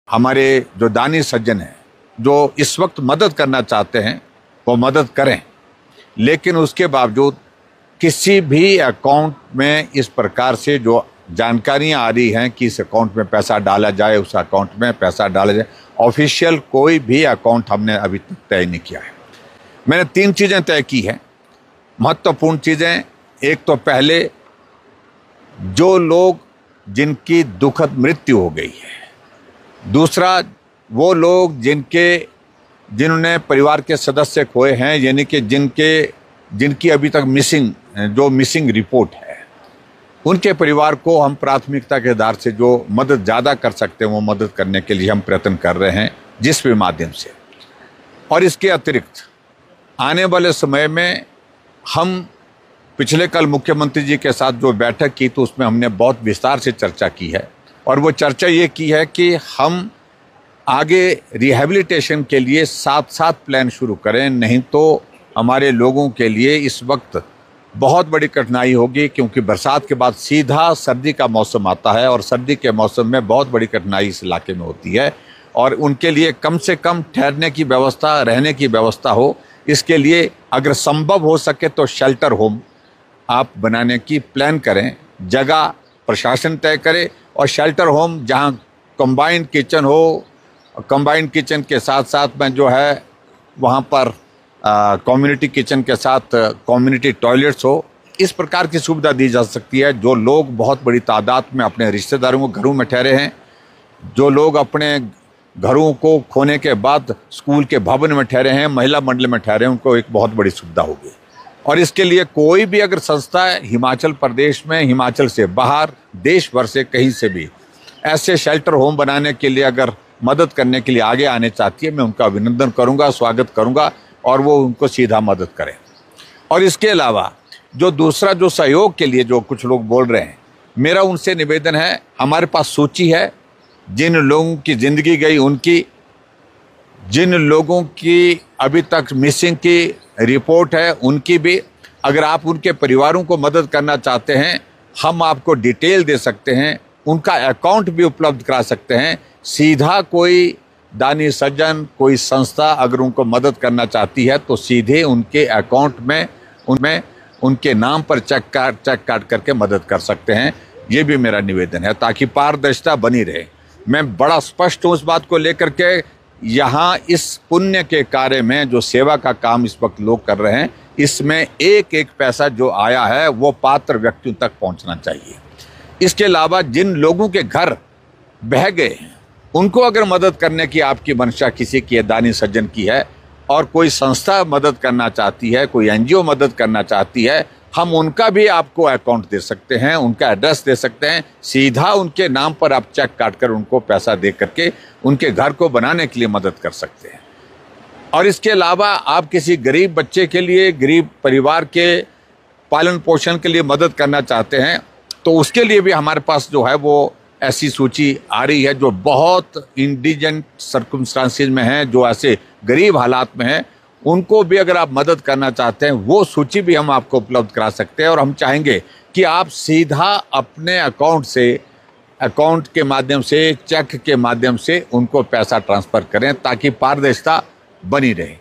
हमारे जो दानी सज्जन हैं, जो इस वक्त मदद करना चाहते हैं, वो मदद करें, लेकिन उसके बावजूद किसी भी अकाउंट में इस प्रकार से जो जानकारियां आ रही हैं कि इस अकाउंट में पैसा डाला जाए, उस अकाउंट में पैसा डाला जाए, ऑफिशियल कोई भी अकाउंट हमने अभी तक तय नहीं किया है। मैंने 3 चीज़ें तय की हैं, महत्वपूर्ण चीज़ें। एक तो पहले, जो लोग जिनकी दुखद मृत्यु हो गई है। दूसरा, वो लोग जिन्होंने परिवार के सदस्य खोए हैं, यानी कि जिनकी अभी तक मिसिंग रिपोर्ट है, उनके परिवार को हम प्राथमिकता के आधार से जो मदद ज़्यादा कर सकते हैं वो मदद करने के लिए हम प्रयत्न कर रहे हैं, जिस भी माध्यम से। और इसके अतिरिक्त आने वाले समय में हम पिछले कल मुख्यमंत्री जी के साथ जो बैठक की तो उसमें हमने बहुत विस्तार से चर्चा की है, और वो चर्चा ये की है कि हम आगे रिहैबिलिटेशन के लिए साथ प्लान शुरू करें, नहीं तो हमारे लोगों के लिए इस वक्त बहुत बड़ी कठिनाई होगी, क्योंकि बरसात के बाद सीधा सर्दी का मौसम आता है और सर्दी के मौसम में बहुत बड़ी कठिनाई इस इलाके में होती है, और उनके लिए कम से कम ठहरने की व्यवस्था, रहने की व्यवस्था हो। इसके लिए अगर संभव हो सके तो शेल्टर होम आप बनाने की प्लान करें, जगह प्रशासन तय करे, और शेल्टर होम जहां कंबाइंड किचन हो, कंबाइंड किचन के साथ साथ में जो है वहां पर कम्युनिटी किचन के साथ कम्युनिटी टॉयलेट्स हो, इस प्रकार की सुविधा दी जा सकती है। जो लोग बहुत बड़ी तादाद में अपने रिश्तेदारों को घरों में ठहरे हैं, जो लोग अपने घरों को खोने के बाद स्कूल के भवन में ठहरे हैं, महिला मंडल में ठहरे हैं, उनको एक बहुत बड़ी सुविधा होगी। और इसके लिए कोई भी अगर संस्था हिमाचल प्रदेश में, हिमाचल से बाहर, देश भर से कहीं से भी ऐसे शेल्टर होम बनाने के लिए अगर मदद करने के लिए आगे आने चाहती है, मैं उनका अभिनंदन करूंगा, स्वागत करूंगा, और वो उनको सीधा मदद करें। और इसके अलावा जो दूसरा जो सहयोग के लिए जो कुछ लोग बोल रहे हैं, मेरा उनसे निवेदन है, हमारे पास सूची है जिन लोगों की ज़िंदगी गई, उनकी, जिन लोगों की अभी तक मिसिंग की रिपोर्ट है, उनकी भी। अगर आप उनके परिवारों को मदद करना चाहते हैं, हम आपको डिटेल दे सकते हैं, उनका अकाउंट भी उपलब्ध करा सकते हैं। सीधा कोई दानी सज्जन, कोई संस्था अगर उनको मदद करना चाहती है तो सीधे उनके अकाउंट में उनमें उनके नाम पर चेक काट करके मदद कर सकते हैं। ये भी मेरा निवेदन है, ताकि पारदर्शिता बनी रहे। मैं बड़ा स्पष्ट हूँ इस बात को लेकर के, यहाँ इस पुण्य के कार्य में जो सेवा का काम इस वक्त लोग कर रहे हैं, इसमें एक एक पैसा जो आया है वो पात्र व्यक्तियों तक पहुँचना चाहिए। इसके अलावा जिन लोगों के घर बह गए हैं, उनको अगर मदद करने की आपकी मंशा किसी की दानी सज्जन की है, और कोई संस्था मदद करना चाहती है, कोई एनजीओ मदद करना चाहती है, हम उनका भी आपको अकाउंट दे सकते हैं, उनका एड्रेस दे सकते हैं। सीधा उनके नाम पर आप चेक काटकर उनको पैसा दे करके उनके घर को बनाने के लिए मदद कर सकते हैं। और इसके अलावा आप किसी गरीब बच्चे के लिए, गरीब परिवार के पालन पोषण के लिए मदद करना चाहते हैं, तो उसके लिए भी हमारे पास जो है वो ऐसी सूची आ रही है, जो बहुत इंडिजेंट सर्कमस्टांसेस में हैं, जो ऐसे गरीब हालात में हैं, उनको भी अगर आप मदद करना चाहते हैं, वो सूची भी हम आपको उपलब्ध करा सकते हैं। और हम चाहेंगे कि आप सीधा अपने अकाउंट के माध्यम से, चेक के माध्यम से उनको पैसा ट्रांसफ़र करें, ताकि पारदर्शिता बनी रहे।